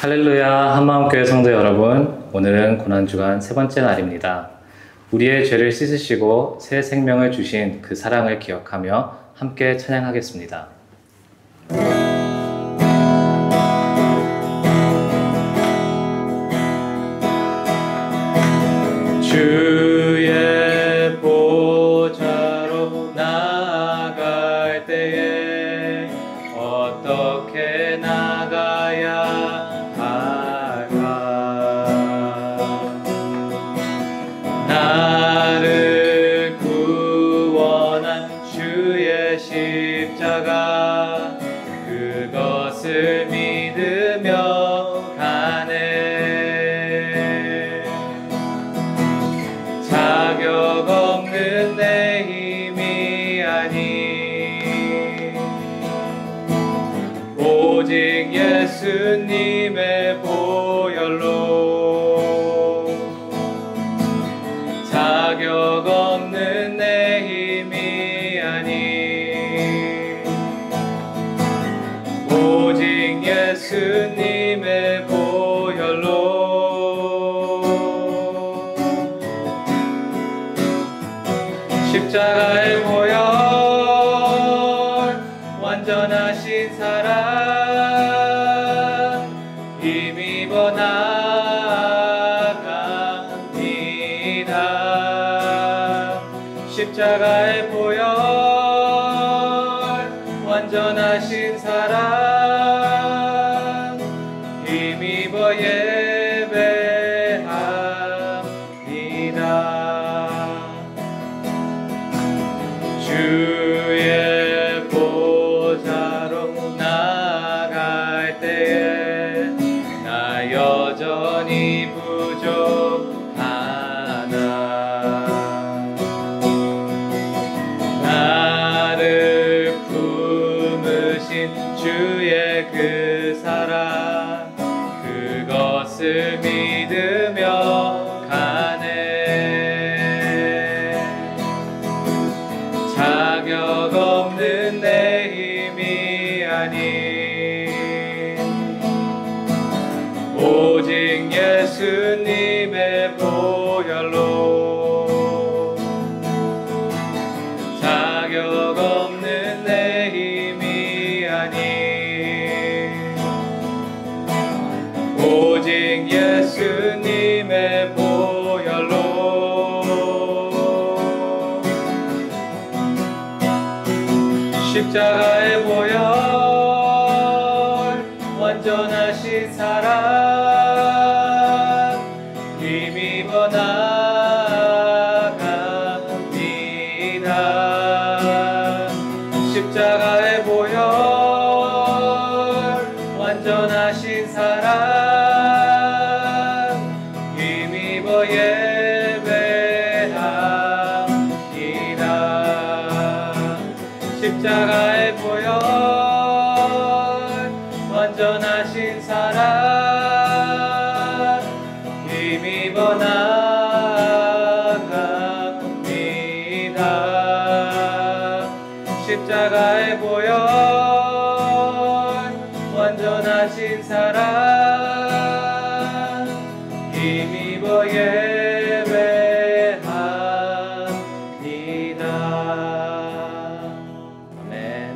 할렐루야, 한마음교회 성도 여러분, 오늘은 고난주간 세 번째 날입니다. 우리의 죄를 씻으시고 새 생명을 주신 그 사랑을 기억하며 함께 찬양하겠습니다. 주의 보좌로 나아갈 때에 어떻게 나가야 나를 구원한 주의 십자가 그것을 믿으며 가네. 자격 없는 내 힘이 아니 오직 예수님의 보혈로 자격 없는 내 힘이 아니 오직 예수님의 보혈로 십자가의 보혈 완전하신 사랑 힘입어 나아갑니다. 십자가의 보혈 완전하신 사랑 힘입어 예배합니다. 주의 보좌로 나아갈 때에 나 여전히 부족하나 나를 품으신 주의 그 사랑 그것을 믿으며 가네. 자격 없는 내 힘이 아니 오직 예수님의 보혈로 자격 없는 내 힘이 아니 오직 예수님의 보혈로 십자가의 보혈 완전하신 사랑 힘입어 나아갑니다. 십자가의 보혈 완전하신 사랑 힘입어 예배합니다. 십자가의 보혈 완전하신 사랑 힘입어 나아갑니다. 십자가의 보혈 완전하신 사랑 힘입어 예배합니다. 아멘.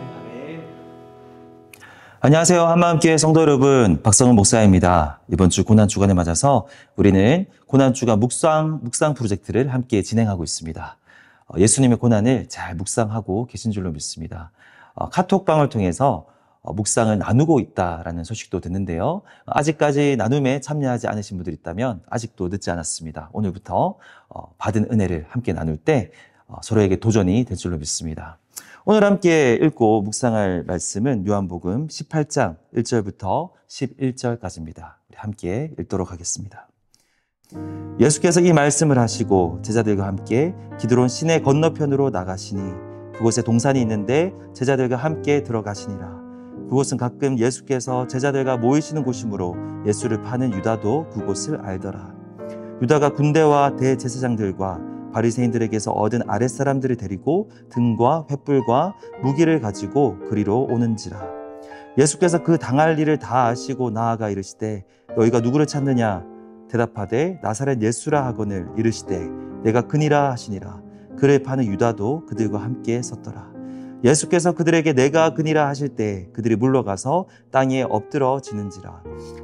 안녕하세요. 한마음교회 성도 여러분, 박성은 목사입니다. 이번 주 고난주간에 맞아서 우리는 고난주간 묵상 프로젝트를 함께 진행하고 있습니다. 예수님의 고난을 잘 묵상하고 계신 줄로 믿습니다. 카톡방을 통해서 묵상을 나누고 있다라는 소식도 듣는데요. 아직까지 나눔에 참여하지 않으신 분들이 있다면 아직도 늦지 않았습니다. 오늘부터 받은 은혜를 함께 나눌 때 서로에게 도전이 될 줄로 믿습니다. 오늘 함께 읽고 묵상할 말씀은 요한복음 18장 1절부터 11절까지입니다. 우리 함께 읽도록 하겠습니다. 예수께서 이 말씀을 하시고 제자들과 함께 기드론 시내 건너편으로 나가시니 그곳에 동산이 있는데 제자들과 함께 들어가시니라. 그곳은 가끔 예수께서 제자들과 모이시는 곳이므로 예수를 파는 유다도 그곳을 알더라. 유다가 군대와 대제사장들과 바리새인들에게서 얻은 아랫사람들을 데리고 등과 횃불과 무기를 가지고 그리로 오는지라. 예수께서 그 당할 일을 다 아시고 나아가 이르시되 너희가 누구를 찾느냐? 대답하되 나사렛 예수라 하거늘 이르시되 내가 그니라 하시니라. 그를 파는 유다도 그들과 함께 섰더라. 예수께서 그들에게 내가 그니라 하실 때 그들이 물러가서 땅에 엎드러 지는지라.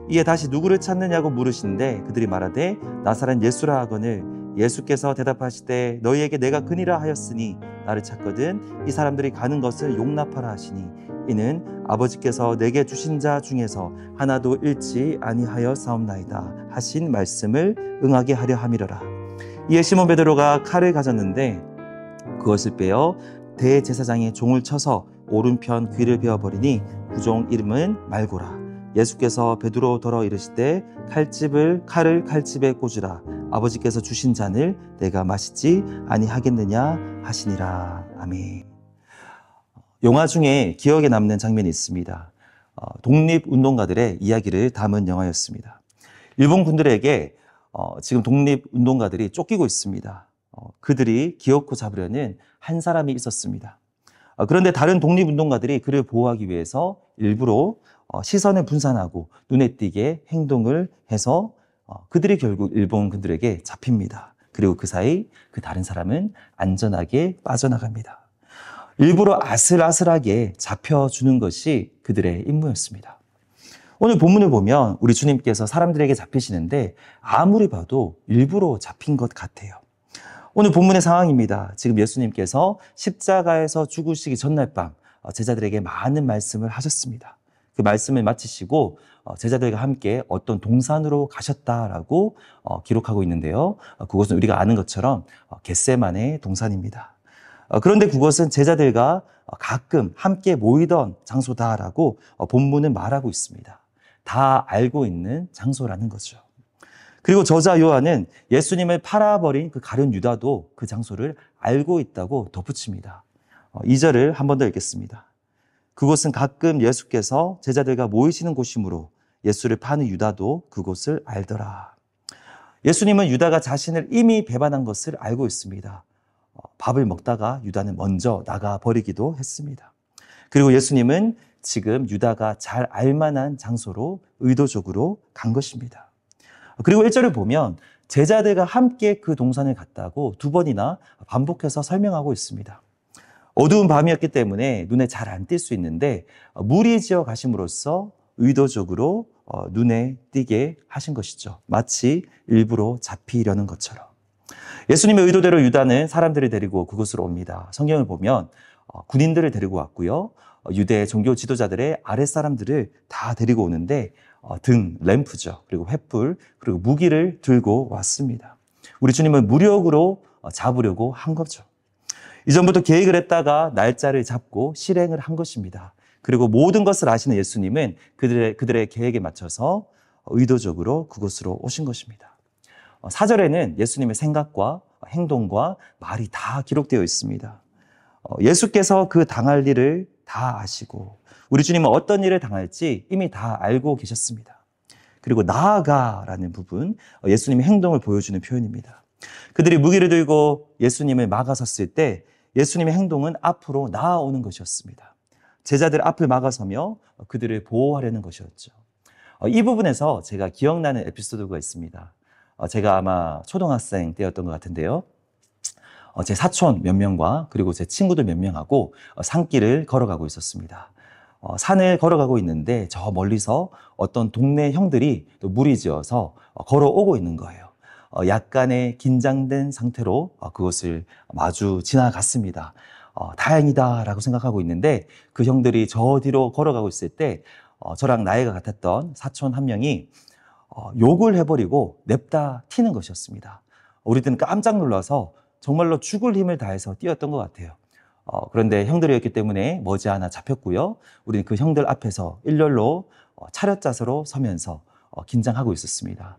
이에 다시 누구를 찾느냐고 물으시는데 그들이 말하되 나사렛 예수라 하거늘 예수께서 대답하시되 너희에게 내가 그니라 하였으니 나를 찾거든 이 사람들이 가는 것을 용납하라 하시니 이는 아버지께서 내게 주신 자 중에서 하나도 잃지 아니하여 사옵나이다 하신 말씀을 응하게 하려 함이로라. 이에 시몬 베드로가 칼을 가졌는데 그것을 빼어 대제사장의 종을 쳐서 오른편 귀를 베어버리니 그 종 이름은 말고라. 예수께서 베드로 더러 이르시되 칼을 칼집에 꽂으라. 아버지께서 주신 잔을 내가 마시지 아니하겠느냐 하시니라. 아멘. 영화 중에 기억에 남는 장면이 있습니다. 독립운동가들의 이야기를 담은 영화였습니다. 일본 군들에게 지금 독립운동가들이 쫓기고 있습니다. 그들이 기어코 잡으려는 한 사람이 있었습니다. 그런데 다른 독립운동가들이 그를 보호하기 위해서 일부러 시선을 분산하고 눈에 띄게 행동을 해서 그들이 결국 일본 군들에게 잡힙니다. 그리고 그 사이 그 다른 사람은 안전하게 빠져나갑니다. 일부러 아슬아슬하게 잡혀주는 것이 그들의 임무였습니다. 오늘 본문을 보면 우리 주님께서 사람들에게 잡히시는데 아무리 봐도 일부러 잡힌 것 같아요. 오늘 본문의 상황입니다. 지금 예수님께서 십자가에서 죽으시기 전날 밤 제자들에게 많은 말씀을 하셨습니다. 그 말씀을 마치시고 제자들과 함께 어떤 동산으로 가셨다라고 기록하고 있는데요. 그것은 우리가 아는 것처럼 겟세마네 동산입니다. 그런데 그것은 제자들과 가끔 함께 모이던 장소다라고 본문은 말하고 있습니다. 다 알고 있는 장소라는 거죠. 그리고 저자 요한은 예수님을 팔아버린 그 가룟 유다도 그 장소를 알고 있다고 덧붙입니다. 2절을 한 번 더 읽겠습니다. 그곳은 가끔 예수께서 제자들과 모이시는 곳이므로 예수를 파는 유다도 그곳을 알더라. 예수님은 유다가 자신을 이미 배반한 것을 알고 있습니다. 밥을 먹다가 유다는 먼저 나가버리기도 했습니다. 그리고 예수님은 지금 유다가 잘 알만한 장소로 의도적으로 간 것입니다. 그리고 1절을 보면 제자들과 함께 그 동산을 갔다고 2번이나 반복해서 설명하고 있습니다. 어두운 밤이었기 때문에 눈에 잘 안 띌 수 있는데 무리지어 가심으로써 의도적으로 눈에 띄게 하신 것이죠. 마치 일부러 잡히려는 것처럼. 예수님의 의도대로 유다는 사람들을 데리고 그곳으로 옵니다. 성경을 보면 군인들을 데리고 왔고요. 유대 종교 지도자들의 아랫사람들을 다 데리고 오는데 램프죠. 그리고 횃불, 그리고 무기를 들고 왔습니다. 우리 주님은 무력으로 잡으려고 한 거죠. 이전부터 계획을 했다가 날짜를 잡고 실행을 한 것입니다. 그리고 모든 것을 아시는 예수님은 그들의 계획에 맞춰서 의도적으로 그곳으로 오신 것입니다. 4절에는 예수님의 생각과 행동과 말이 다 기록되어 있습니다. 예수께서 그 당할 일을 다 아시고 우리 주님은 어떤 일을 당할지 이미 다 알고 계셨습니다. 그리고 나아가라는 부분, 예수님의 행동을 보여주는 표현입니다. 그들이 무기를 들고 예수님을 막아섰을 때 예수님의 행동은 앞으로 나아오는 것이었습니다. 제자들 앞을 막아서며 그들을 보호하려는 것이었죠. 이 부분에서 제가 기억나는 에피소드가 있습니다. 제가 아마 초등학생 때였던 것 같은데요. 제 사촌 몇 명과 그리고 제 친구들 몇 명하고 산길을 걸어가고 있었습니다. 산을 걸어가고 있는데 저 멀리서 어떤 동네 형들이 또 무리지어서 걸어오고 있는 거예요. 약간의 긴장된 상태로 그것을 마주 지나갔습니다. 다행이다라고 생각하고 있는데 그 형들이 저 뒤로 걸어가고 있을 때 저랑 나이가 같았던 사촌 한 명이 욕을 해버리고 냅다 튀는 것이었습니다. 우리들은 깜짝 놀라서 정말로 죽을 힘을 다해서 뛰었던 것 같아요. 그런데 형들이었기 때문에 머지않아 잡혔고요. 우리는 그 형들 앞에서 일렬로 차렷자세로 서면서 긴장하고 있었습니다.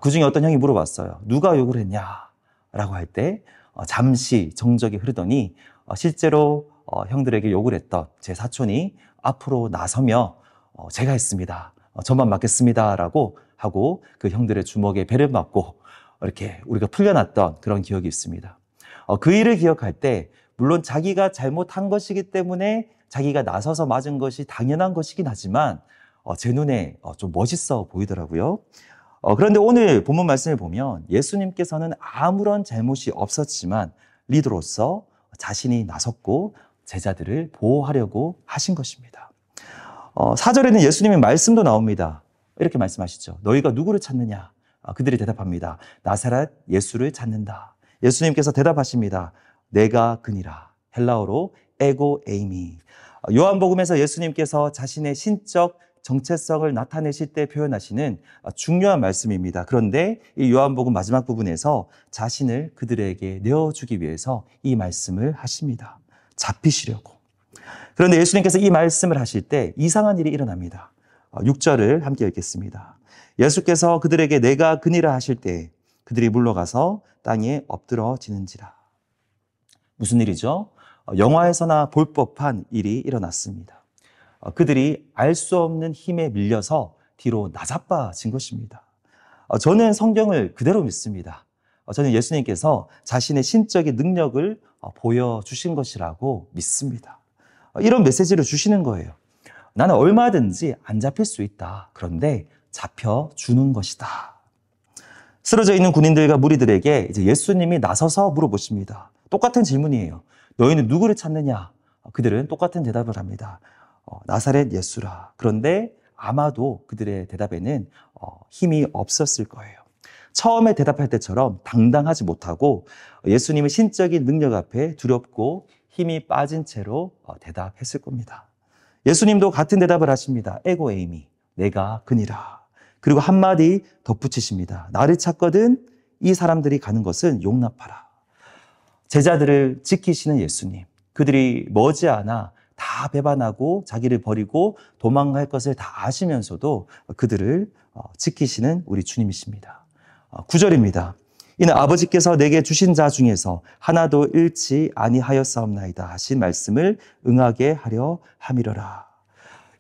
그중에 어떤 형이 물어봤어요. 누가 욕을 했냐라고 할 때 잠시 정적이 흐르더니 실제로 형들에게 욕을 했던 제 사촌이 앞으로 나서며 제가 했습니다. 저만 맡겠습니다라고 하고 그 형들의 주먹에 배를 맞고 이렇게 우리가 풀려났던 그런 기억이 있습니다. 그 일을 기억할 때 물론 자기가 잘못한 것이기 때문에 자기가 나서서 맞은 것이 당연한 것이긴 하지만 제 눈에 좀 멋있어 보이더라고요. 그런데 오늘 본문 말씀을 보면 예수님께서는 아무런 잘못이 없었지만 리더로서 자신이 나섰고 제자들을 보호하려고 하신 것입니다. 4절에는 예수님의 말씀도 나옵니다. 이렇게 말씀하시죠. 너희가 누구를 찾느냐? 그들이 대답합니다. 나사렛 예수를 찾는다. 예수님께서 대답하십니다. 내가 그니라. 헬라어로 에고 에이미. 요한복음에서 예수님께서 자신의 신적 정체성을 나타내실 때 표현하시는 중요한 말씀입니다. 그런데 이 요한복음 마지막 부분에서 자신을 그들에게 내어주기 위해서 이 말씀을 하십니다. 잡히시려고. 그런데 예수님께서 이 말씀을 하실 때 이상한 일이 일어납니다. 6절을 함께 읽겠습니다. 예수께서 그들에게 내가 그니라 하실 때 그들이 물러가서 땅에 엎드러지는지라. 무슨 일이죠? 영화에서나 볼 법한 일이 일어났습니다. 그들이 알 수 없는 힘에 밀려서 뒤로 나자빠진 것입니다. 저는 성경을 그대로 믿습니다. 저는 예수님께서 자신의 신적인 능력을 보여주신 것이라고 믿습니다. 이런 메시지를 주시는 거예요. 나는 얼마든지 안 잡힐 수 있다. 그런데 잡혀주는 것이다. 쓰러져 있는 군인들과 무리들에게 이제 예수님이 나서서 물어보십니다. 똑같은 질문이에요. 너희는 누구를 찾느냐? 그들은 똑같은 대답을 합니다. 나사렛 예수라. 그런데 아마도 그들의 대답에는 힘이 없었을 거예요. 처음에 대답할 때처럼 당당하지 못하고 예수님의 신적인 능력 앞에 두렵고 힘이 빠진 채로 대답했을 겁니다. 예수님도 같은 대답을 하십니다. 에고 에이미, 내가 그니라. 그리고 한마디 덧붙이십니다. 나를 찾거든 이 사람들이 가는 것은 용납하라. 제자들을 지키시는 예수님, 그들이 머지않아 다 배반하고 자기를 버리고 도망갈 것을 다 아시면서도 그들을 지키시는 우리 주님이십니다. 9절입니다. 이는 아버지께서 내게 주신 자 중에서 하나도 잃지 아니하였사옵나이다 하신 말씀을 응하게 하려 함이러라.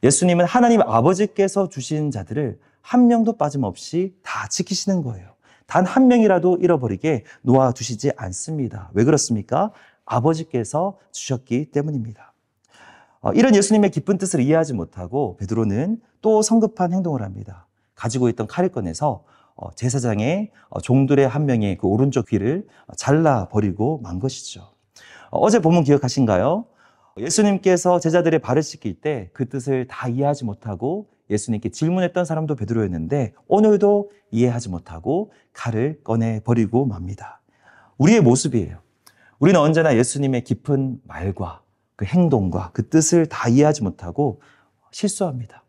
예수님은 하나님 아버지께서 주신 자들을 한 명도 빠짐없이 다 지키시는 거예요. 단 한 명이라도 잃어버리게 놓아두시지 않습니다. 왜 그렇습니까? 아버지께서 주셨기 때문입니다. 이런 예수님의 깊은 뜻을 이해하지 못하고 베드로는 또 성급한 행동을 합니다. 가지고 있던 칼을 꺼내서 제사장의 종들의 한 명의 그 오른쪽 귀를 잘라버리고 만 것이죠. 어제 본문 기억하신가요? 예수님께서 제자들의 발을 씻길 때 그 뜻을 다 이해하지 못하고 예수님께 질문했던 사람도 베드로였는데 오늘도 이해하지 못하고 칼을 꺼내버리고 맙니다. 우리의 모습이에요. 우리는 언제나 예수님의 깊은 말과 그 행동과 그 뜻을 다 이해하지 못하고 실수합니다.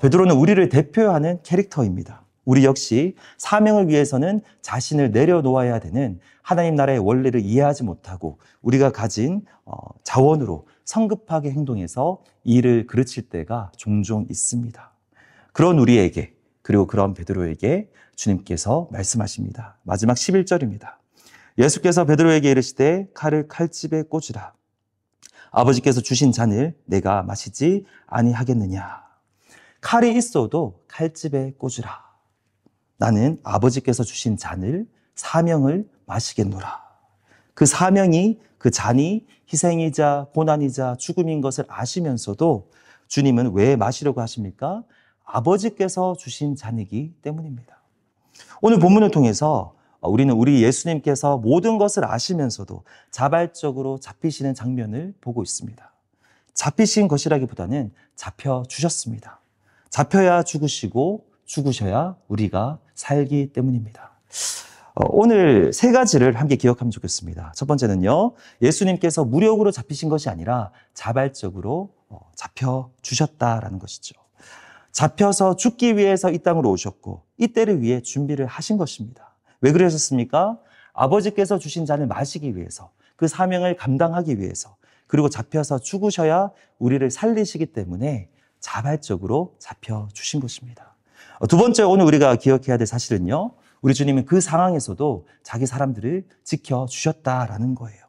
베드로는 우리를 대표하는 캐릭터입니다. 우리 역시 사명을 위해서는 자신을 내려놓아야 되는 하나님 나라의 원리를 이해하지 못하고 우리가 가진 자원으로 성급하게 행동해서 일을 그르칠 때가 종종 있습니다. 그런 우리에게 그리고 그런 베드로에게 주님께서 말씀하십니다. 마지막 11절입니다. 예수께서 베드로에게 이르시되 칼을 칼집에 꽂으라. 아버지께서 주신 잔을 내가 마시지 아니하겠느냐. 칼이 있어도 칼집에 꽂으라. 나는 아버지께서 주신 잔을 사명을 마시겠노라. 그 사명이 그 잔이 희생이자 고난이자 죽음인 것을 아시면서도 주님은 왜 마시려고 하십니까? 아버지께서 주신 잔이기 때문입니다. 오늘 본문을 통해서 우리는 우리 예수님께서 모든 것을 아시면서도 자발적으로 잡히시는 장면을 보고 있습니다. 잡히신 것이라기보다는 잡혀주셨습니다. 잡혀야 죽으시고 죽으셔야 우리가 살기 때문입니다. 오늘 세 가지를 함께 기억하면 좋겠습니다. 첫 번째는요, 예수님께서 무력으로 잡히신 것이 아니라 자발적으로 잡혀주셨다라는 것이죠. 잡혀서 죽기 위해서 이 땅으로 오셨고 이 때를 위해 준비를 하신 것입니다. 왜 그러셨습니까? 아버지께서 주신 잔을 마시기 위해서, 그 사명을 감당하기 위해서, 그리고 잡혀서 죽으셔야 우리를 살리시기 때문에 자발적으로 잡혀주신 것입니다. 두 번째, 오늘 우리가 기억해야 될 사실은요, 우리 주님은 그 상황에서도 자기 사람들을 지켜주셨다라는 거예요.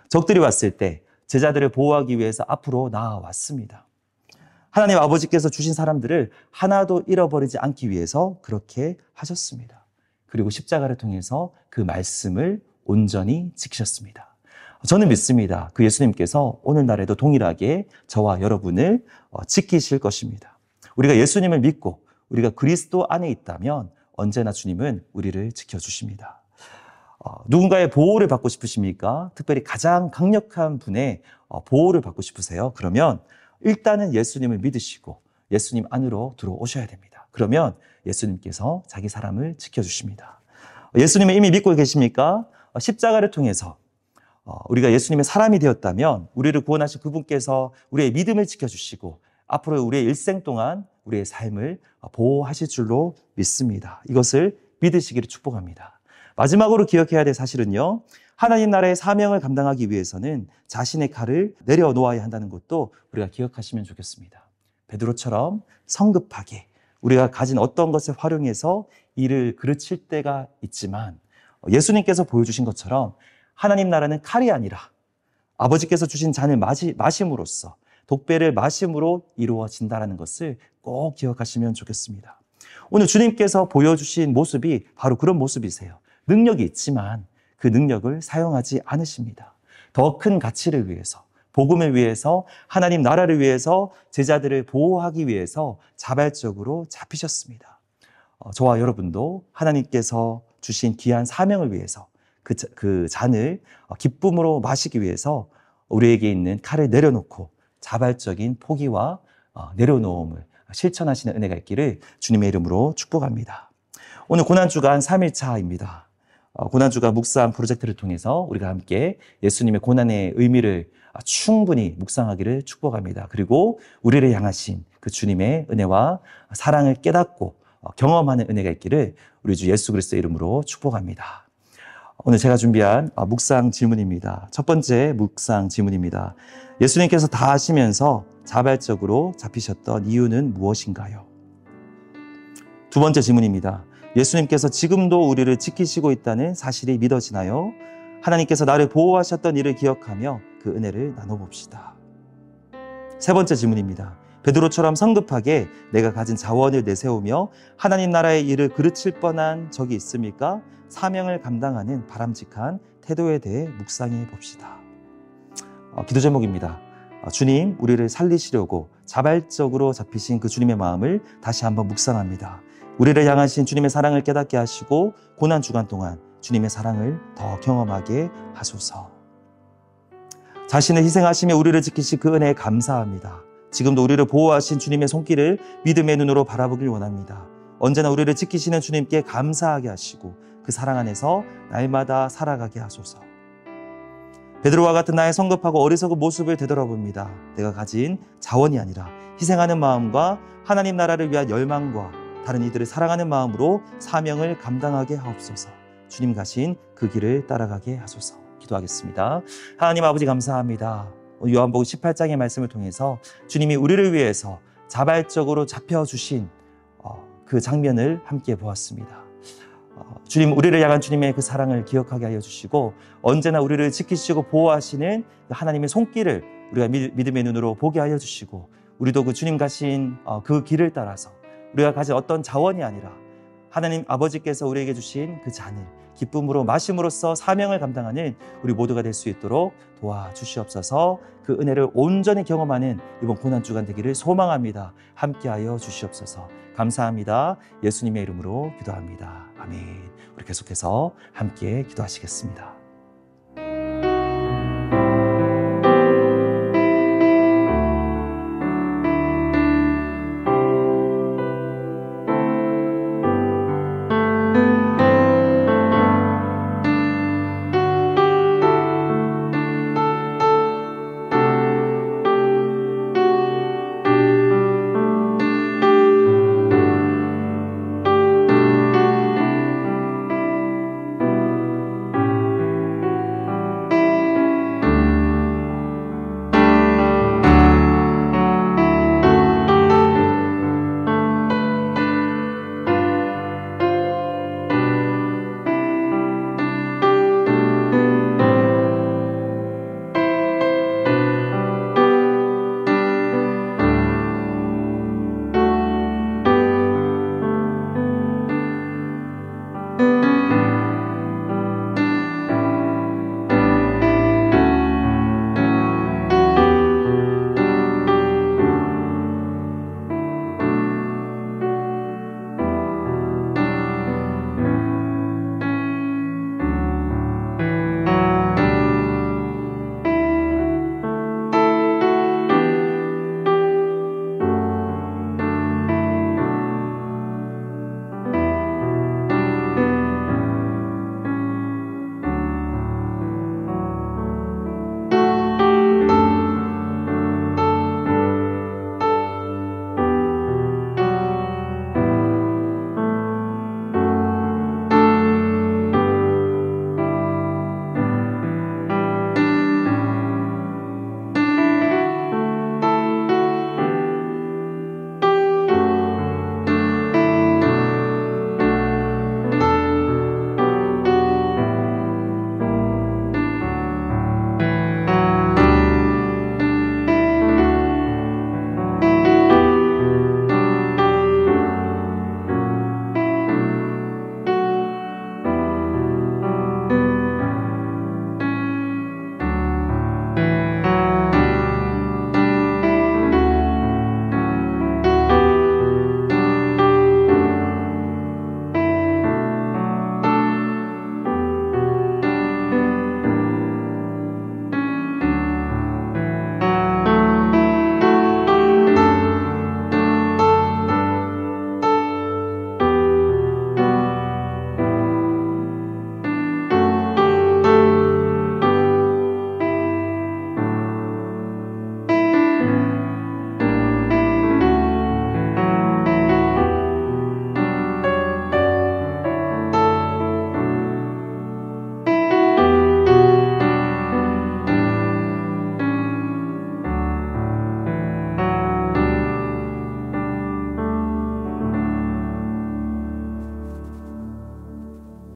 적들이 왔을 때 제자들을 보호하기 위해서 앞으로 나아왔습니다. 하나님 아버지께서 주신 사람들을 하나도 잃어버리지 않기 위해서 그렇게 하셨습니다. 그리고 십자가를 통해서 그 말씀을 온전히 지키셨습니다. 저는 믿습니다. 그 예수님께서 오늘날에도 동일하게 저와 여러분을 지키실 것입니다. 우리가 예수님을 믿고 우리가 그리스도 안에 있다면 언제나 주님은 우리를 지켜주십니다. 누군가의 보호를 받고 싶으십니까? 특별히 가장 강력한 분의 보호를 받고 싶으세요? 그러면 일단은 예수님을 믿으시고 예수님 안으로 들어오셔야 됩니다. 그러면 예수님께서 자기 사람을 지켜주십니다. 예수님을 이미 믿고 계십니까? 십자가를 통해서 우리가 예수님의 사람이 되었다면 우리를 구원하신 그분께서 우리의 믿음을 지켜주시고 앞으로 우리의 일생 동안 우리의 삶을 보호하실 줄로 믿습니다. 이것을 믿으시기를 축복합니다. 마지막으로 기억해야 될 사실은요. 하나님 나라의 사명을 감당하기 위해서는 자신의 칼을 내려놓아야 한다는 것도 우리가 기억하시면 좋겠습니다. 베드로처럼 성급하게 우리가 가진 어떤 것을 활용해서 일을 그르칠 때가 있지만 예수님께서 보여주신 것처럼 하나님 나라는 칼이 아니라 아버지께서 주신 잔을 마심으로써 독배를 마심으로 이루어진다는 것을 꼭 기억하시면 좋겠습니다. 오늘 주님께서 보여주신 모습이 바로 그런 모습이세요. 능력이 있지만 그 능력을 사용하지 않으십니다. 더 큰 가치를 위해서, 복음을 위해서, 하나님 나라를 위해서, 제자들을 보호하기 위해서 자발적으로 잡히셨습니다. 저와 여러분도 하나님께서 주신 귀한 사명을 위해서 그 잔을 기쁨으로 마시기 위해서 우리에게 있는 칼을 내려놓고 자발적인 포기와 내려놓음을 실천하시는 은혜가 있기를 주님의 이름으로 축복합니다. 오늘 고난주간 3일차입니다. 고난주간 묵상 프로젝트를 통해서 우리가 함께 예수님의 고난의 의미를 충분히 묵상하기를 축복합니다. 그리고 우리를 향하신 그 주님의 은혜와 사랑을 깨닫고 경험하는 은혜가 있기를 우리 주 예수 그리스도의 이름으로 축복합니다. 오늘 제가 준비한 묵상 질문입니다. 첫 번째 묵상 질문입니다. 예수님께서 다 하시면서 자발적으로 잡히셨던 이유는 무엇인가요? 두 번째 질문입니다. 예수님께서 지금도 우리를 지키시고 있다는 사실이 믿어지나요? 하나님께서 나를 보호하셨던 일을 기억하며 그 은혜를 나눠봅시다. 세 번째 질문입니다. 베드로처럼 성급하게 내가 가진 자원을 내세우며 하나님 나라의 일을 그르칠 뻔한 적이 있습니까? 사명을 감당하는 바람직한 태도에 대해 묵상해 봅시다. 기도 제목입니다. 주님, 우리를 살리시려고 자발적으로 잡히신 그 주님의 마음을 다시 한번 묵상합니다. 우리를 향하신 주님의 사랑을 깨닫게 하시고 고난 주간 동안 주님의 사랑을 더 경험하게 하소서. 자신을 희생하시며 우리를 지키신 그 은혜에 감사합니다. 지금도 우리를 보호하신 주님의 손길을 믿음의 눈으로 바라보길 원합니다. 언제나 우리를 지키시는 주님께 감사하게 하시고 그 사랑 안에서 날마다 살아가게 하소서. 베드로와 같은 나의 성급하고 어리석은 모습을 되돌아봅니다. 내가 가진 자원이 아니라 희생하는 마음과 하나님 나라를 위한 열망과 다른 이들을 사랑하는 마음으로 사명을 감당하게 하옵소서. 주님 가신 그 길을 따라가게 하소서. 기도하겠습니다. 하나님 아버지 감사합니다. 요한복음 18장의 말씀을 통해서 주님이 우리를 위해서 자발적으로 잡혀주신 그 장면을 함께 보았습니다. 주님, 우리를 향한 주님의 그 사랑을 기억하게 하여 주시고 언제나 우리를 지키시고 보호하시는 하나님의 손길을 우리가 믿음의 눈으로 보게 하여 주시고 우리도 그 주님 가신 그 길을 따라서 우리가 가진 어떤 자원이 아니라 하나님 아버지께서 우리에게 주신 그 잔을 기쁨으로 마심으로써 사명을 감당하는 우리 모두가 될 수 있도록 도와주시옵소서. 그 은혜를 온전히 경험하는 이번 고난주간 되기를 소망합니다. 함께하여 주시옵소서. 감사합니다. 예수님의 이름으로 기도합니다. 아멘. 우리 계속해서 함께 기도하시겠습니다.